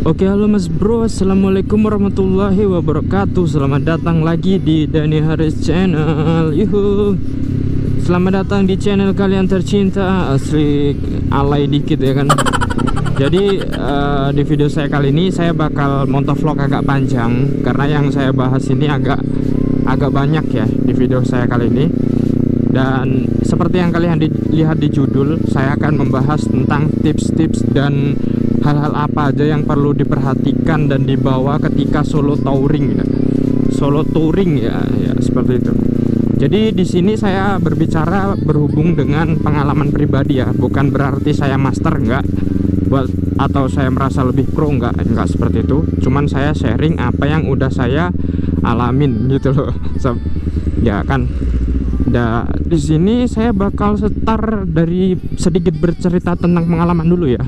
Oke, halo Mas Bro, assalamualaikum warahmatullahi wabarakatuh. Selamat datang lagi di Dani Haris Channel. Yuhu. Selamat datang di channel kalian tercinta. Asli alay dikit ya kan. Jadi di video saya kali ini saya bakal motovlog agak panjang karena yang saya bahas ini agak banyak ya di video saya kali ini. Dan seperti yang kalian lihat di judul, saya akan membahas tentang tips-tips dan hal-hal apa aja yang perlu diperhatikan dan dibawa ketika solo touring ya. Solo touring ya seperti itu. Jadi di sini saya berbicara berhubung dengan pengalaman pribadi ya, bukan berarti saya master enggak atau saya merasa lebih pro enggak seperti itu. Cuman saya sharing apa yang udah saya alamin gitu loh. Ya kan. Di sini saya bakal start dari sedikit bercerita tentang pengalaman dulu ya.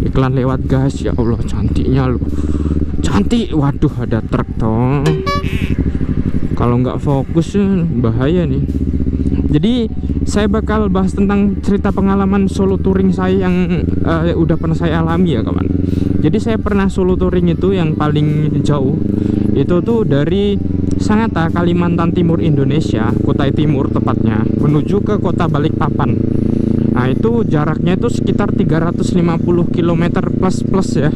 Iklan lewat guys, ya Allah cantiknya loh. Cantik, waduh ada truk dong. Kalau nggak fokus bahaya nih. Jadi saya bakal bahas tentang cerita pengalaman solo touring saya yang udah pernah saya alami ya kawan. Jadi saya pernah solo touring itu yang paling jauh itu tuh dari Sangatta, Kalimantan Timur Indonesia, Kutai Timur tepatnya, menuju ke kota Balikpapan. Nah itu jaraknya itu sekitar 350 km plus ya.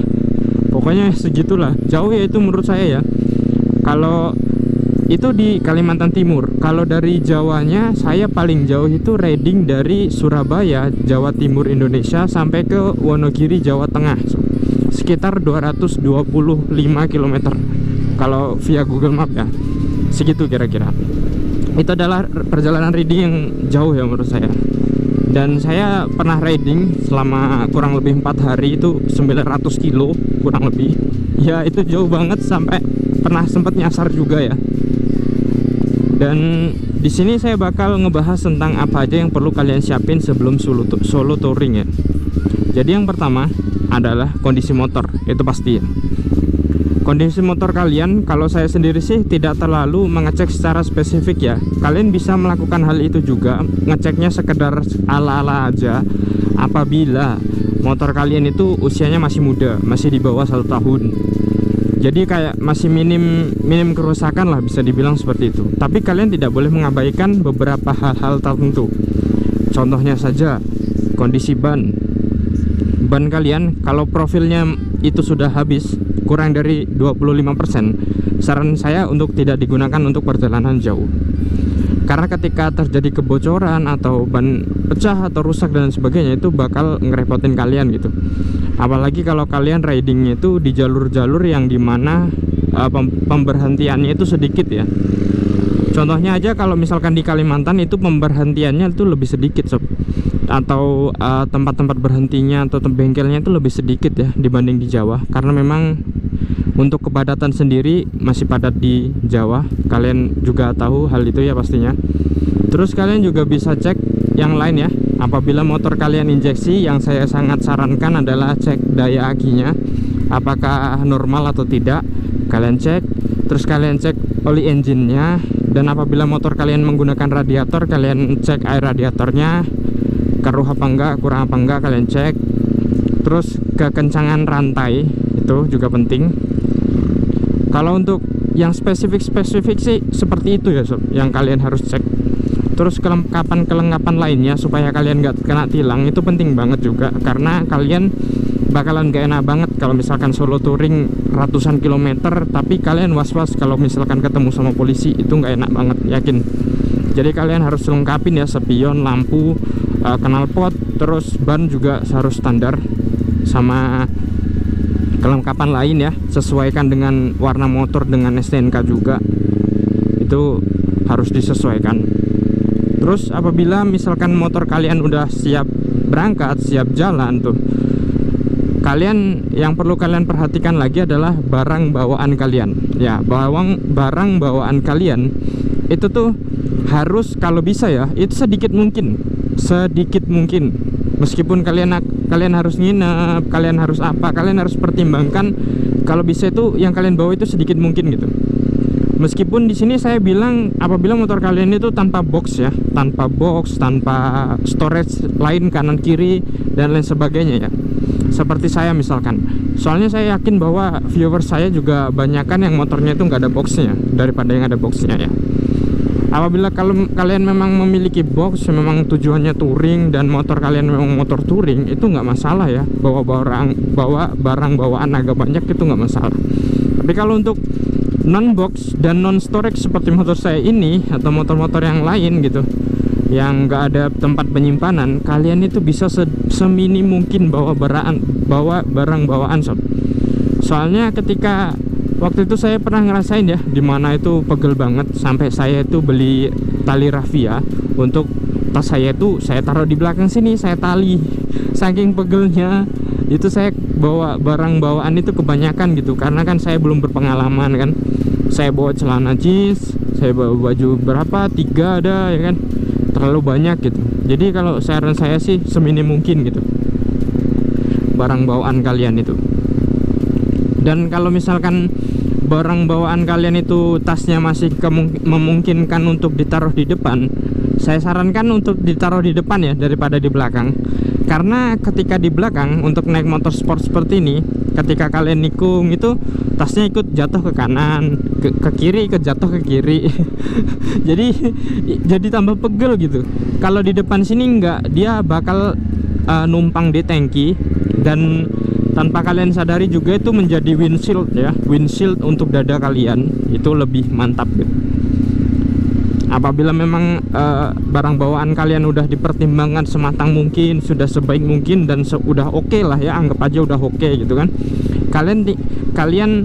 Pokoknya segitulah, jauh ya itu menurut saya ya. Kalau itu di Kalimantan Timur. Kalau dari Jawanya, saya paling jauh itu riding dari Surabaya, Jawa Timur Indonesia sampai ke Wonogiri, Jawa Tengah, sekitar 225 km kalau via Google Map ya. Segitu kira-kira. Itu adalah perjalanan riding yang jauh ya menurut saya. Dan saya pernah riding selama kurang lebih 4 hari itu 900 kilo kurang lebih. Ya itu jauh banget, sampai pernah sempat nyasar juga ya. Dan di sini saya bakal ngebahas tentang apa aja yang perlu kalian siapin sebelum solo touring ya. Jadi yang pertama adalah kondisi motor, itu pasti ya. Kondisi motor kalian, kalau saya sendiri sih tidak terlalu mengecek secara spesifik ya. Kalian bisa melakukan hal itu juga, ngeceknya sekedar ala-ala aja. Apabila motor kalian itu usianya masih muda, masih di bawah 1 tahun, jadi kayak masih minim kerusakan lah, bisa dibilang seperti itu. Tapi kalian tidak boleh mengabaikan beberapa hal-hal tertentu. Contohnya saja kondisi ban kalian. Kalau profilnya itu sudah habis, kurang dari 25%, saran saya untuk tidak digunakan untuk perjalanan jauh. Karena ketika terjadi kebocoran atau ban pecah atau rusak dan sebagainya, itu bakal ngerepotin kalian gitu. Apalagi kalau kalian ridingnya itu di jalur-jalur yang dimana pemberhentiannya itu sedikit ya. Contohnya aja kalau misalkan di Kalimantan itu pemberhentiannya itu lebih sedikit sob. Atau tempat-tempat berhentinya atau bengkelnya itu lebih sedikit ya dibanding di Jawa. Karena memang untuk kepadatan sendiri masih padat di Jawa. Kalian juga tahu hal itu ya pastinya. Terus kalian juga bisa cek yang lain ya. Apabila motor kalian injeksi, yang saya sangat sarankan adalah cek daya akinya, apakah normal atau tidak. Kalian cek. Terus kalian cek oli engine-nya. Dan apabila motor kalian menggunakan radiator, kalian cek air radiatornya keruh apa enggak, kurang apa enggak, kalian cek. Terus kekencangan rantai itu juga penting. Kalau untuk yang spesifik sih seperti itu ya sob, yang kalian harus cek. Terus kelengkapan lainnya supaya kalian nggak kena tilang itu penting banget juga, karena kalian bakalan gak enak banget kalau misalkan solo touring ratusan kilometer tapi kalian was-was kalau misalkan ketemu sama polisi, itu nggak enak banget, yakin. Jadi kalian harus lengkapin ya, spion, lampu, knalpot, terus ban juga harus standar, sama kelengkapan lain ya, sesuaikan dengan warna motor dengan STNK juga, itu harus disesuaikan. Terus apabila misalkan motor kalian udah siap berangkat, siap jalan tuh, kalian yang perlu kalian perhatikan lagi adalah barang bawaan kalian ya. Barang bawaan kalian itu tuh harus, kalau bisa ya, itu sedikit mungkin. Meskipun kalian harus nginep, kalian harus apa, kalian harus pertimbangkan. Kalau bisa itu yang kalian bawa itu sedikit mungkin gitu. Meskipun di sini saya bilang apabila motor kalian itu tanpa box ya, tanpa storage lain kanan kiri dan lain sebagainya ya. seperti saya misalkan. Soalnya saya yakin bahwa viewer saya juga banyakan yang motornya itu nggak ada boxnya daripada yang ada boxnya ya. Apabila kalau kalian memang memiliki box, memang tujuannya touring dan motor kalian memang motor touring, itu nggak masalah ya, bawa barang bawaan agak banyak itu nggak masalah. Tapi kalau untuk non box dan non storage seperti motor saya ini atau motor-motor yang lain gitu, yang nggak ada tempat penyimpanan, kalian itu bisa semini mungkin bawa barang bawaan sob. Soalnya ketika waktu itu saya pernah ngerasain ya, dimana itu pegel banget sampai saya itu beli tali rafia untuk tas saya itu saya taruh di belakang sini, saya tali. Saking pegelnya itu saya bawa barang bawaan itu kebanyakan gitu, karena kan saya belum berpengalaman kan. Saya bawa celana jeans, saya bawa baju berapa, 3 ada ya kan, terlalu banyak gitu. Jadi kalau saran saya sih semini mungkin gitu barang bawaan kalian itu. Dan kalau misalkan barang bawaan kalian itu tasnya masih memungkinkan untuk ditaruh di depan, saya sarankan untuk ditaruh di depan ya daripada di belakang. Karena ketika di belakang untuk naik motor sport seperti ini, ketika kalian nikung itu tasnya ikut jatuh ke kanan, ke kiri, ikut jatuh ke kiri. jadi tambah pegel gitu. Kalau di depan sini enggak, dia bakal numpang di tangki, dan tanpa kalian sadari juga itu menjadi windshield ya, windshield untuk dada kalian, itu lebih mantap gitu. Apabila memang barang bawaan kalian udah dipertimbangkan sematang mungkin, sudah sebaik mungkin dan udah oke lah ya, anggap aja udah oke gitu kan, kalian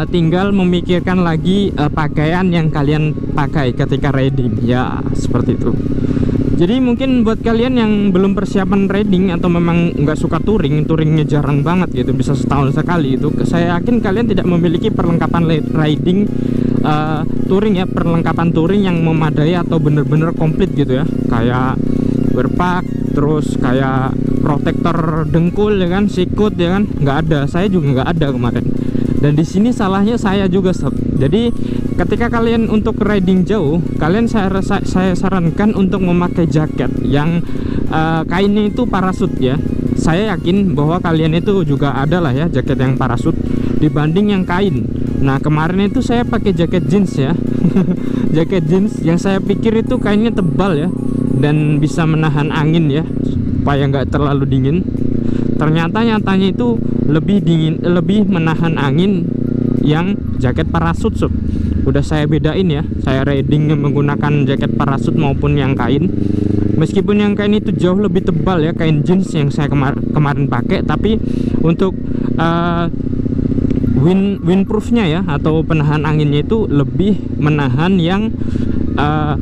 tinggal memikirkan lagi pakaian yang kalian pakai ketika riding ya, seperti itu. Jadi mungkin buat kalian yang belum persiapan riding atau memang nggak suka touringnya jarang banget gitu, bisa setahun sekali itu, saya yakin kalian tidak memiliki perlengkapan riding touring ya, perlengkapan touring yang memadai atau bener-bener komplit gitu ya, kayak berpak, terus kayak protektor dengkul ya kan, sikut ya kan, nggak ada. Saya juga nggak ada kemarin. Dan di sini salahnya saya juga sob. Jadi ketika kalian untuk riding jauh, kalian saya sarankan untuk memakai jaket yang kainnya itu parasut ya. Saya yakin bahwa kalian itu juga ada lah ya jaket yang parasut dibanding yang kain. Nah kemarin itu saya pakai jaket jeans ya. Jaket jeans yang saya pikir itu kainnya tebal ya dan bisa menahan angin ya, supaya nggak terlalu dingin. Ternyata nyatanya itu lebih dingin, lebih menahan angin yang jaket parasut sob. Udah saya bedain ya, saya riding menggunakan jaket parasut maupun yang kain. Meskipun yang kain itu jauh lebih tebal ya, kain jeans yang saya kemarin pakai, tapi untuk windproofnya ya atau penahan anginnya itu lebih menahan yang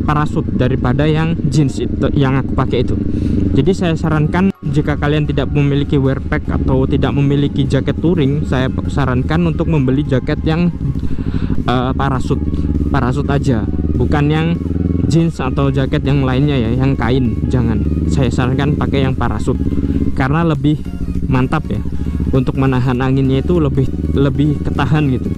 parasut daripada yang jeans itu yang aku pakai itu. Jadi saya sarankan jika kalian tidak memiliki wear pack atau tidak memiliki jaket touring, saya sarankan untuk membeli jaket yang parasut aja, bukan yang jeans atau jaket yang lainnya ya, yang kain jangan. Saya sarankan pakai yang parasut karena lebih mantap ya, untuk menahan anginnya itu lebih ketahan gitu.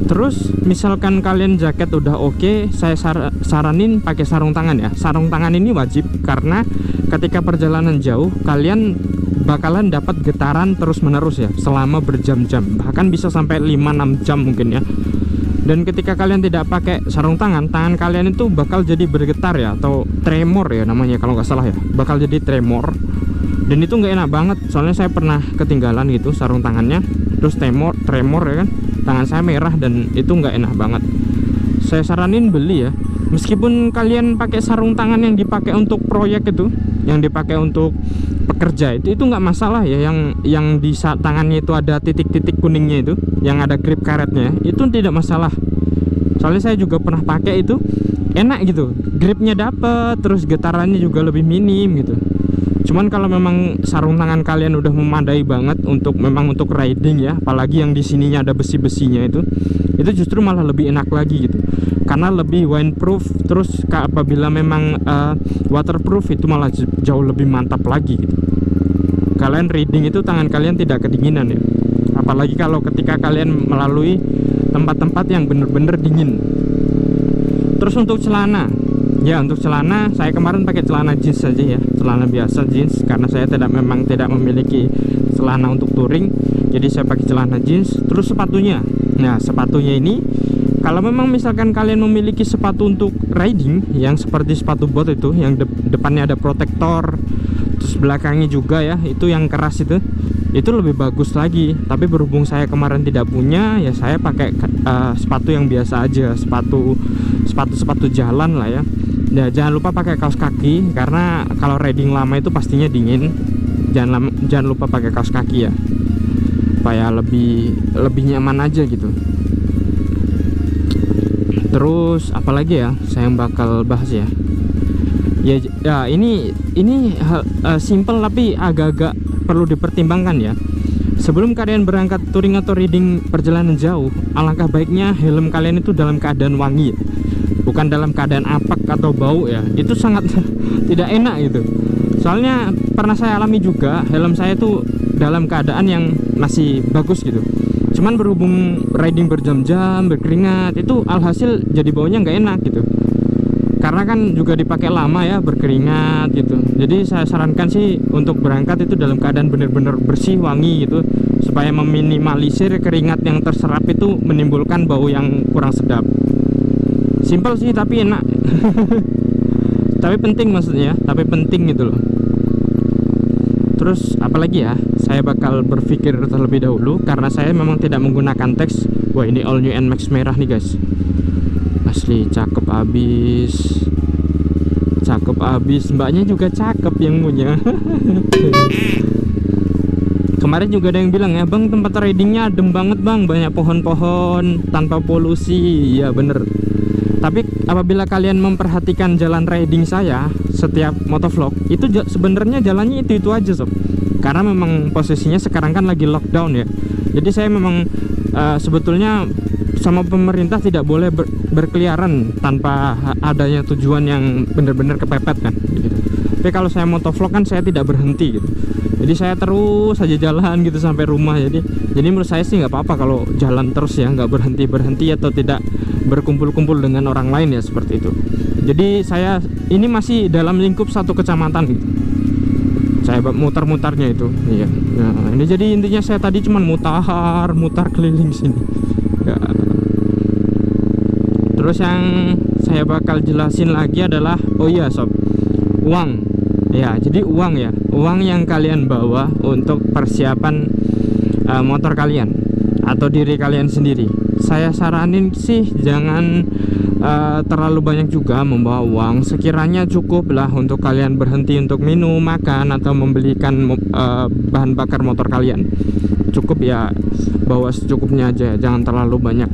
Terus misalkan kalian jaket udah oke, saya saranin pakai sarung tangan ya. Sarung tangan ini wajib karena ketika perjalanan jauh kalian bakalan dapat getaran terus menerus ya selama berjam-jam, bahkan bisa sampai 5-6 jam mungkin ya. Dan ketika kalian tidak pakai sarung tangan, tangan kalian itu bakal jadi bergetar ya, atau tremor ya namanya kalau nggak salah ya, bakal jadi tremor. Dan itu nggak enak banget, soalnya saya pernah ketinggalan gitu sarung tangannya, terus tremor ya kan, tangan saya merah dan itu nggak enak banget. Saya saranin beli ya, meskipun kalian pakai sarung tangan yang dipakai untuk proyek itu, yang dipakai untuk pekerja itu nggak masalah ya, yang di tangannya itu ada titik-titik kuningnya itu, yang ada grip karetnya, itu tidak masalah. Soalnya saya juga pernah pakai itu, enak gitu, gripnya dapet, terus getarannya juga lebih minim gitu. Cuman kalau memang sarung tangan kalian udah memadai banget untuk riding ya, apalagi yang di sininya ada besi-besinya itu justru malah lebih enak lagi gitu, karena lebih windproof. Terus apabila memang waterproof itu malah jauh lebih mantap lagi gitu. Kalian riding itu tangan kalian tidak kedinginan ya, apalagi kalau ketika kalian melalui tempat-tempat yang bener-bener dingin. Terus untuk celana Ya, untuk celana saya kemarin pakai celana jeans saja ya, celana biasa jeans, karena saya memang tidak memiliki celana untuk touring. Jadi saya pakai celana jeans. Terus sepatunya, nah sepatunya ini kalau memang misalkan kalian memiliki sepatu untuk riding yang seperti sepatu bot itu, yang depannya ada protektor, terus belakangnya juga ya, itu yang keras itu lebih bagus lagi. Tapi berhubung saya kemarin tidak punya, ya saya pakai sepatu yang biasa aja, sepatu jalan lah ya. Ya jangan lupa pakai kaos kaki, karena kalau riding lama itu pastinya dingin. Jangan lupa pakai kaos kaki ya, supaya lebih nyaman aja gitu. Terus apalagi ya saya yang bakal bahas ya. Ya ini simple tapi agak-agak perlu dipertimbangkan ya. Sebelum kalian berangkat touring atau riding perjalanan jauh, alangkah baiknya helm kalian itu dalam keadaan wangi, bukan dalam keadaan apak atau bau ya. Itu sangat tidak enak gitu. Soalnya pernah saya alami juga, helm saya itu dalam keadaan yang masih bagus gitu. Cuman berhubung riding berjam-jam, berkeringat, itu alhasil jadi baunya nggak enak gitu. Karena kan juga dipakai lama ya, berkeringat gitu. Jadi saya sarankan sih untuk berangkat itu dalam keadaan benar-benar bersih, wangi gitu, supaya meminimalisir keringat yang terserap itu menimbulkan bau yang kurang sedap. Simple sih tapi enak. Tapi penting maksudnya, tapi penting gitu loh. Terus apalagi ya, saya bakal berpikir terlebih dahulu, karena saya memang tidak menggunakan teks. Wah, ini all new NMAX merah nih guys, asli cakep abis, cakep abis. Mbaknya juga cakep yang punya. Kemarin juga ada yang bilang ya, bang tempat ridingnya adem banget bang, banyak pohon-pohon tanpa polusi. Ya bener. Tapi apabila kalian memperhatikan jalan riding saya setiap motovlog, itu sebenarnya jalannya itu aja sob. Karena memang posisinya sekarang kan lagi lockdown ya. Jadi saya memang sebetulnya sama pemerintah tidak boleh berkeliaran tanpa adanya tujuan yang benar-benar kepepet kan gitu. Tapi kalau saya motovlog kan saya tidak berhenti gitu. Jadi saya terus saja jalan gitu sampai rumah. Jadi menurut saya sih nggak apa-apa kalau jalan terus ya, nggak berhenti atau tidak berkumpul-kumpul dengan orang lain ya, seperti itu. Jadi saya ini masih dalam lingkup satu kecamatan gitu. Saya mutar-mutarnya itu. Iya. Nah, ini jadi intinya saya tadi cuman mutar keliling sini. Ya. Terus yang saya bakal jelasin lagi adalah, oh iya sob, uang. Ya, jadi uang ya, uang yang kalian bawa untuk persiapan motor kalian atau diri kalian sendiri. Saya saranin sih jangan terlalu banyak juga membawa uang. Sekiranya cukup lah untuk kalian berhenti untuk minum, makan, atau membelikan bahan bakar motor kalian. Cukup ya, bawa secukupnya aja, jangan terlalu banyak.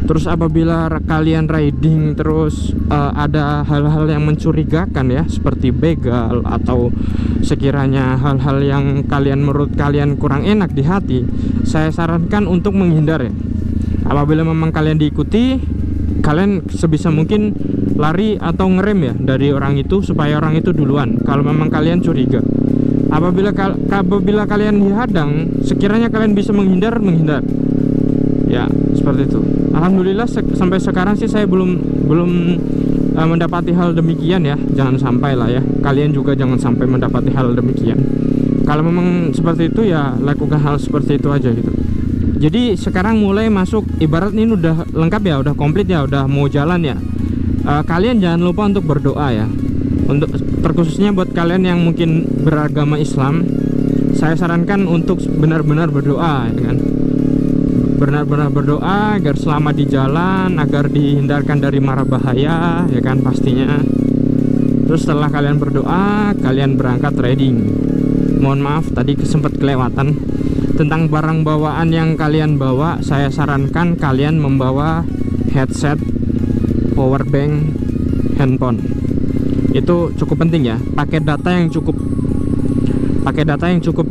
Terus apabila kalian riding terus ada hal-hal yang mencurigakan ya, seperti begal atau sekiranya hal-hal yang menurut kalian kurang enak di hati, saya sarankan untuk menghindar ya. Apabila memang kalian diikuti, kalian sebisa mungkin lari atau ngerem ya dari orang itu, supaya orang itu duluan kalau memang kalian curiga. Apabila kalian dihadang, sekiranya kalian bisa menghindar ya, seperti itu. Alhamdulillah sampai sekarang sih saya belum mendapati hal demikian ya. Jangan sampai lah ya, kalian juga jangan sampai mendapati hal demikian. Kalau memang seperti itu ya, lakukan hal seperti itu aja gitu. Jadi sekarang mulai masuk, ibarat ini udah lengkap ya, udah komplit ya, udah mau jalan ya. Kalian jangan lupa untuk berdoa ya. Untuk terkhususnya buat kalian yang mungkin beragama Islam, saya sarankan untuk benar-benar berdoa ya kan. Benar-benar berdoa agar selamat di jalan, agar dihindarkan dari mara bahaya ya kan pastinya. Terus setelah kalian berdoa, kalian berangkat riding. Mohon maaf tadi sempat kelewatan. Tentang barang bawaan yang kalian bawa, saya sarankan kalian membawa headset, power bank, handphone. Itu cukup penting ya. Pakai data yang cukup.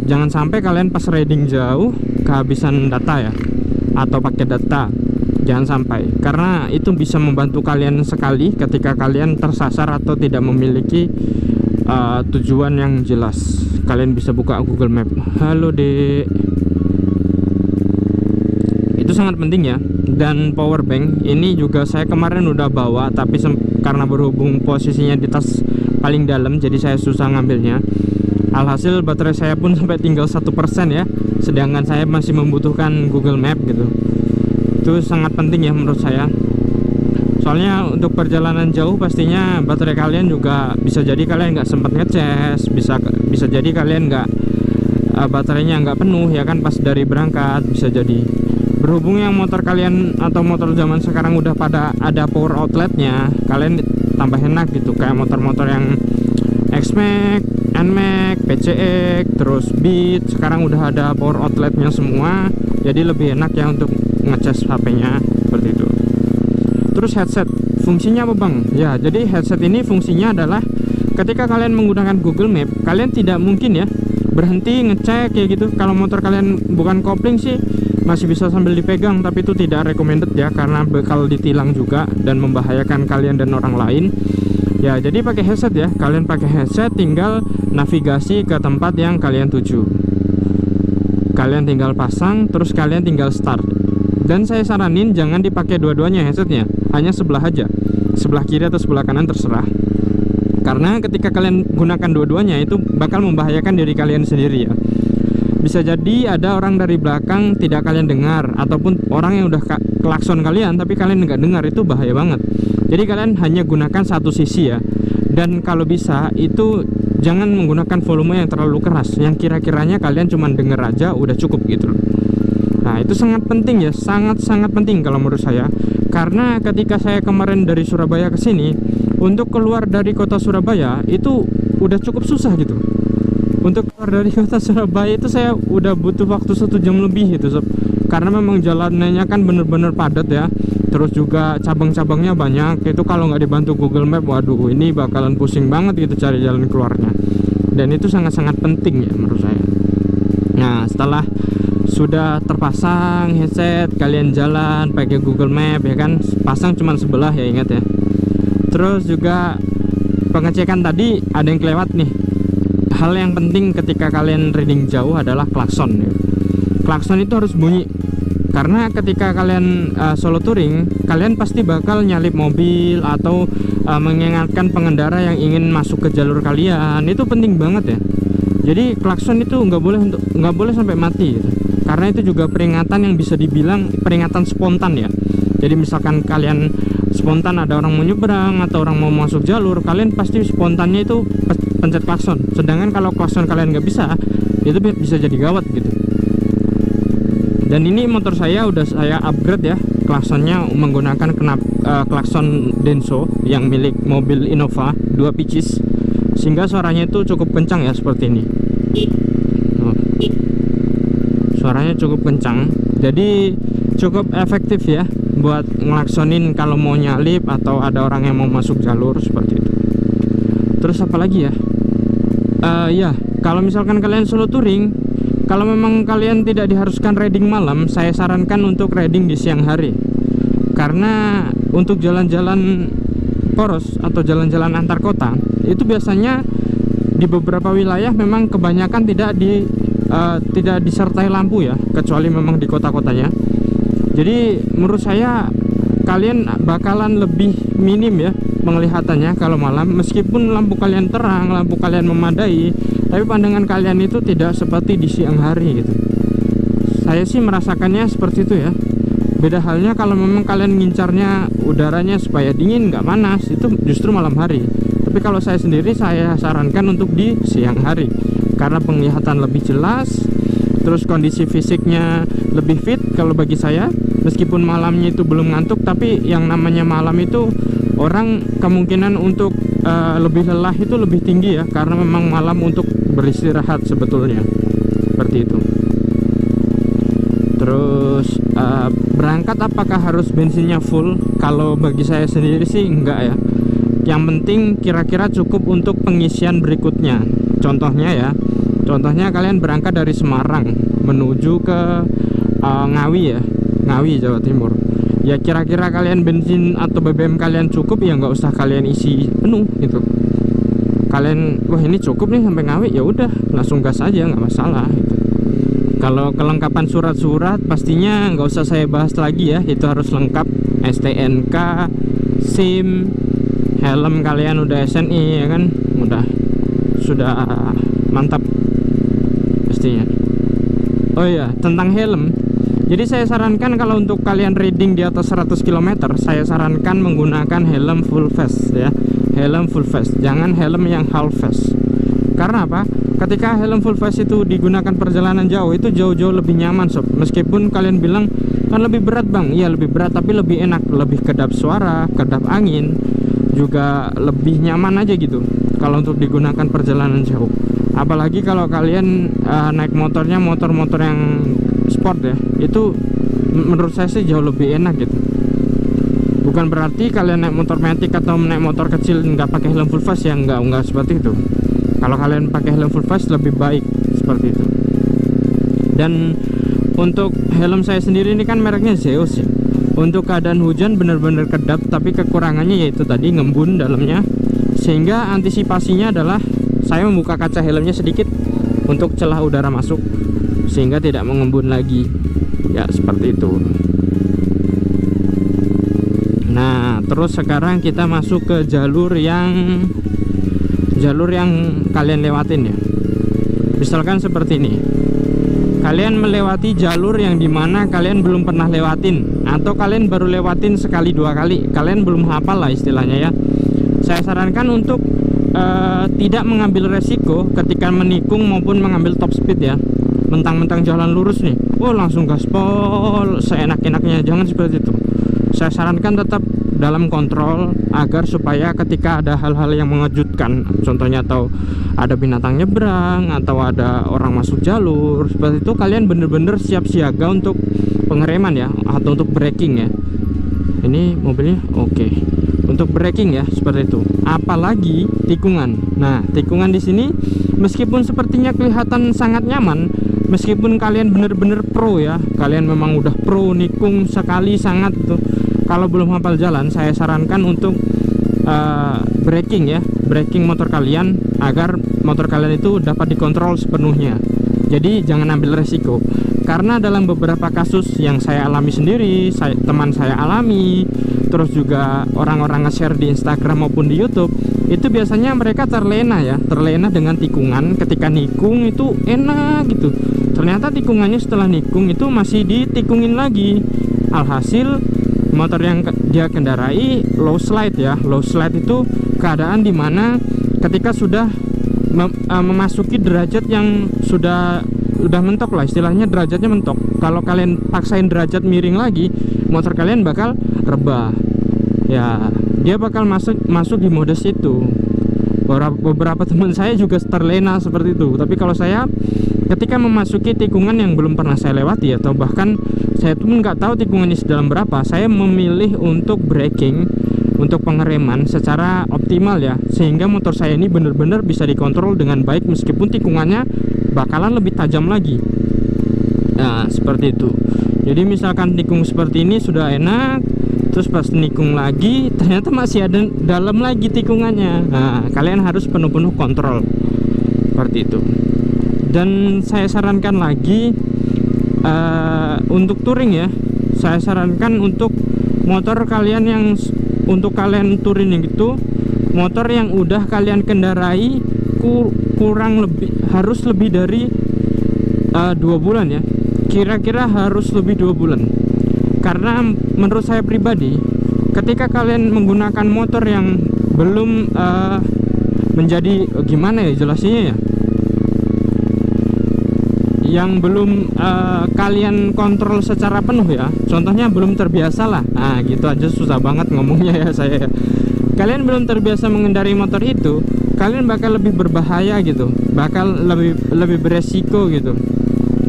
Jangan sampai kalian pas riding jauh kehabisan data ya, atau pakai data. Jangan sampai, karena itu bisa membantu kalian sekali ketika kalian tersasar atau tidak memiliki tujuan yang jelas. Kalian bisa buka Google Map. Halo dek. Itu sangat penting ya. dan power bank. Ini juga saya kemarin udah bawa, tapi karena berhubung posisinya di tas paling dalam, jadi saya susah ngambilnya. Alhasil baterai saya pun sampai tinggal 1% ya, sedangkan saya masih membutuhkan Google Map gitu. Itu sangat penting ya menurut saya. Soalnya untuk perjalanan jauh pastinya baterai kalian juga bisa jadi kalian nggak sempat ngecas, bisa jadi kalian nggak baterainya nggak penuh ya kan pas dari berangkat, bisa jadi. Berhubung yang motor kalian atau motor zaman sekarang udah pada ada power outletnya, kalian tambah enak gitu, kayak motor-motor yang X-Max, N-Max, PCX, terus Beat, sekarang udah ada power outletnya semua, jadi lebih enak ya untuk ngecas HP-nya seperti itu. Terus headset, fungsinya apa bang? Ya, jadi headset ini fungsinya adalah ketika kalian menggunakan Google Map, kalian tidak mungkin ya berhenti ngecek kayak gitu. Kalau motor kalian bukan kopling sih masih bisa sambil dipegang, tapi itu tidak recommended ya, karena bakal ditilang juga dan membahayakan kalian dan orang lain. Ya, jadi pakai headset ya. Kalian pakai headset, tinggal navigasi ke tempat yang kalian tuju. Kalian tinggal pasang, terus kalian tinggal start. Dan saya saranin jangan dipakai dua-duanya headsetnya, hanya sebelah aja, sebelah kiri atau sebelah kanan terserah. Karena ketika kalian gunakan dua-duanya itu bakal membahayakan diri kalian sendiri ya. Bisa jadi ada orang dari belakang tidak kalian dengar, ataupun orang yang udah klakson kalian tapi kalian nggak dengar, itu bahaya banget. Jadi kalian hanya gunakan satu sisi ya. Dan kalau bisa itu jangan menggunakan volume yang terlalu keras, yang kira-kiranya kalian cuma denger aja udah cukup gitu loh. Nah, itu sangat penting ya, sangat-sangat penting kalau menurut saya. Karena ketika saya kemarin dari Surabaya ke sini, untuk keluar dari kota Surabaya itu udah cukup susah gitu. Untuk keluar dari kota Surabaya itu saya udah butuh waktu 1 jam lebih gitu sob. Karena memang jalannya kan bener-bener padat ya. Terus juga cabang-cabangnya banyak. Itu kalau nggak dibantu Google Map, waduh ini bakalan pusing banget gitu cari jalan keluarnya. Dan itu sangat-sangat penting ya menurut saya. Nah, setelah sudah terpasang headset, kalian jalan pakai Google Map ya kan, pasang cuma sebelah ya, ingat ya. Terus juga pengecekan tadi ada yang kelewat nih. Hal yang penting ketika kalian riding jauh adalah klakson ya. Klakson itu harus bunyi, karena ketika kalian solo touring, kalian pasti bakal nyalip mobil atau mengingatkan pengendara yang ingin masuk ke jalur kalian. Itu penting banget ya. Jadi klakson itu nggak boleh sampai mati gitu. Karena itu juga peringatan yang bisa dibilang peringatan spontan ya. Jadi misalkan kalian spontan ada orang mau nyebrang atau orang mau masuk jalur, kalian pasti spontannya itu pencet klakson. Sedangkan kalau klakson kalian nggak bisa, itu bisa jadi gawat gitu. Dan ini motor saya udah saya upgrade ya, klaksonnya menggunakan klakson Denso yang milik mobil Innova 2 pieces, sehingga suaranya itu cukup kencang ya seperti ini. Suaranya cukup kencang, jadi cukup efektif ya buat ngelaksonin kalau mau nyalip atau ada orang yang mau masuk jalur seperti itu. Terus apa lagi ya? Ya, kalau misalkan kalian solo touring, kalau memang kalian tidak diharuskan riding malam, saya sarankan untuk riding di siang hari. Karena untuk jalan-jalan poros atau jalan-jalan antar kota, itu biasanya di beberapa wilayah memang kebanyakan tidak disertai lampu ya, kecuali memang di kota-kotanya. Jadi menurut saya kalian bakalan lebih minim ya penglihatannya kalau malam, meskipun lampu kalian terang, lampu kalian memadai, tapi pandangan kalian itu tidak seperti di siang hari gitu. Saya sih merasakannya seperti itu ya. Beda halnya kalau memang kalian ngincarnya udaranya supaya dingin nggak panas, itu justru malam hari. Tapi kalau saya sendiri, saya sarankan untuk di siang hari, karena penglihatan lebih jelas, terus kondisi fisiknya lebih fit kalau bagi saya. Meskipun malamnya itu belum ngantuk, tapi yang namanya malam itu orang kemungkinan untuk lebih lelah itu lebih tinggi ya, karena memang malam untuk beristirahat sebetulnya, seperti itu. Terus berangkat apakah harus bensinnya full? Kalau bagi saya sendiri sih enggak ya. Yang penting kira-kira cukup untuk pengisian berikutnya. Contohnya kalian berangkat dari Semarang menuju ke Ngawi ya, Ngawi Jawa Timur. Ya kira-kira kalian bensin atau BBM kalian cukup, ya nggak usah kalian isi penuh gitu. Kalian, wah ini cukup nih sampai Ngawi, ya udah langsung gas aja, nggak masalah gitu. Kalau kelengkapan surat-surat pastinya nggak usah saya bahas lagi ya, itu harus lengkap. STNK, SIM, helm kalian udah SNI ya kan, sudah mantap pastinya. Oh iya, tentang helm, jadi saya sarankan kalau untuk kalian riding di atas 100 km, saya sarankan menggunakan helm full face ya, helm full face, jangan helm yang half face. Karena apa? Ketika helm full face itu digunakan perjalanan jauh, itu jauh-jauh lebih nyaman sob. Meskipun kalian bilang kan lebih berat bang, iya lebih berat, tapi lebih enak, lebih kedap suara, kedap angin, juga lebih nyaman aja gitu kalau untuk digunakan perjalanan jauh. Apalagi kalau kalian naik motornya motor-motor yang sport ya, itu menurut saya sih jauh lebih enak gitu. Bukan berarti kalian naik motor matic atau naik motor kecil nggak pakai helm full face ya, nggak seperti itu. Kalau kalian pakai helm full face lebih baik seperti itu. Dan untuk helm saya sendiri ini kan mereknya Zeus ya. Untuk keadaan hujan benar-benar kedap, tapi kekurangannya yaitu tadi ngembun dalamnya. Sehingga antisipasinya adalah saya membuka kaca helmnya sedikit untuk celah udara masuk sehingga tidak mengembun lagi. Ya seperti itu. Nah, terus sekarang kita masuk ke jalur yang kalian lewatin ya. Misalkan seperti ini, kalian melewati jalur yang dimana kalian belum pernah lewatin, atau kalian baru lewatin sekali dua kali, kalian belum hafal lah istilahnya ya. Saya sarankan untuk tidak mengambil resiko ketika menikung maupun mengambil top speed ya. Mentang-mentang jalan lurus nih, langsung gaspol seenak-enaknya, jangan seperti itu. Saya sarankan tetap dalam kontrol agar supaya ketika ada hal-hal yang mengejutkan, contohnya atau ada binatang nyebrang atau ada orang masuk jalur seperti itu, kalian bener-bener siap siaga untuk pengereman ya, atau untuk braking ya. Ini mobilnya oke. Untuk braking ya seperti itu. Apalagi tikungan. Nah, tikungan di sini meskipun sepertinya kelihatan sangat nyaman, meskipun kalian bener-bener pro ya, kalian memang udah pro nikung sekali sangat tuh. Kalau belum hafal jalan, saya sarankan untuk braking ya, braking motor kalian agar motor kalian itu dapat dikontrol sepenuhnya. Jadi jangan ambil resiko, karena dalam beberapa kasus yang saya alami sendiri, teman saya alami, terus juga orang-orang nge-share di Instagram maupun di YouTube, itu biasanya mereka terlena dengan tikungan. Ketika nikung itu enak gitu, ternyata tikungannya setelah nikung itu masih ditikungin lagi. Alhasil motor yang dia kendarai low slide ya. Low slide itu keadaan dimana ketika sudah memasuki derajat yang sudah mentok lah, istilahnya derajatnya mentok. Kalau kalian paksain derajat miring lagi, motor kalian bakal rebah ya, dia bakal masuk di mode situ. Beberapa teman saya juga terlena seperti itu. Tapi kalau saya ketika memasuki tikungan yang belum pernah saya lewati, atau bahkan saya pun nggak tahu tikungannya sedalam berapa, saya memilih untuk braking, untuk pengereman secara optimal ya, sehingga motor saya ini benar-benar bisa dikontrol dengan baik meskipun tikungannya bakalan lebih tajam lagi. Nah seperti itu. Jadi misalkan tikung seperti ini sudah enak, terus pas nikung lagi ternyata masih ada dalam lagi tikungannya. Nah kalian harus penuh-penuh kontrol seperti itu. Dan saya sarankan lagi untuk touring ya, saya sarankan untuk motor kalian yang untuk kalian touring itu, motor yang udah kalian kendarai harus lebih dari 2 bulan ya, kira-kira harus lebih 2 bulan. Karena menurut saya pribadi, ketika kalian menggunakan motor yang belum menjadi gimana ya jelasinnya ya, yang belum kalian kontrol secara penuh ya, contohnya belum terbiasa lah, nah gitu aja susah banget ngomongnya ya saya. Kalian belum terbiasa mengendarai motor itu, kalian bakal lebih berbahaya gitu, bakal lebih beresiko gitu.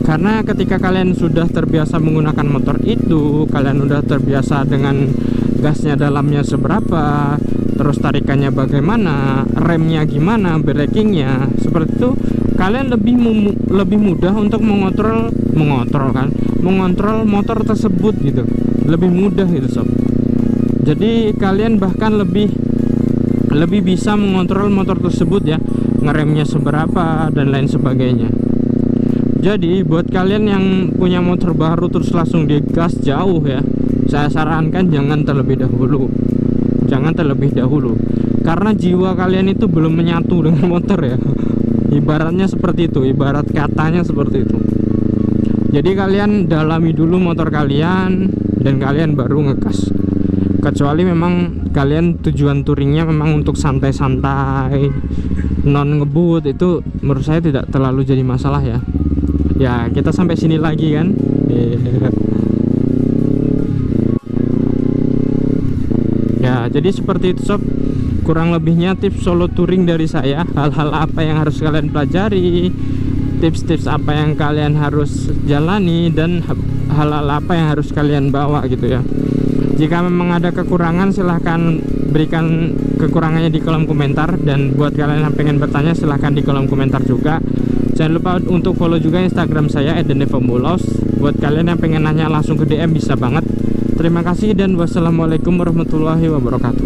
Karena ketika kalian sudah terbiasa menggunakan motor itu, kalian udah terbiasa dengan gasnya dalamnya seberapa, terus tarikannya bagaimana, remnya gimana, brakingnya seperti itu, kalian lebih mudah untuk mengontrol motor tersebut gitu, lebih mudah gitu sob. Jadi kalian bahkan lebih bisa mengontrol motor tersebut ya, ngeremnya seberapa dan lain sebagainya. Jadi buat kalian yang punya motor baru terus langsung digas jauh ya, saya sarankan jangan terlebih dahulu. Jangan terlebih dahulu, karena jiwa kalian itu belum menyatu dengan motor ya. Ibaratnya seperti itu, ibarat katanya seperti itu. Jadi kalian dalami dulu motor kalian dan kalian baru ngegas. Kecuali memang kalian tujuan touringnya memang untuk santai-santai, non ngebut, itu menurut saya tidak terlalu jadi masalah ya. Ya kita sampai sini lagi kan. Ya jadi seperti itu sob, kurang lebihnya tips solo touring dari saya. Hal-hal apa yang harus kalian pelajari, tips-tips apa yang kalian harus jalani, dan hal-hal apa yang harus kalian bawa gitu ya. Jika memang ada kekurangan silahkan berikan kekurangannya di kolom komentar, dan buat kalian yang pengen bertanya silahkan di kolom komentar juga. Jangan lupa untuk follow juga Instagram saya @denevomulos. Buat kalian yang pengen nanya langsung ke DM bisa banget. Terima kasih dan wassalamualaikum warahmatullahi wabarakatuh.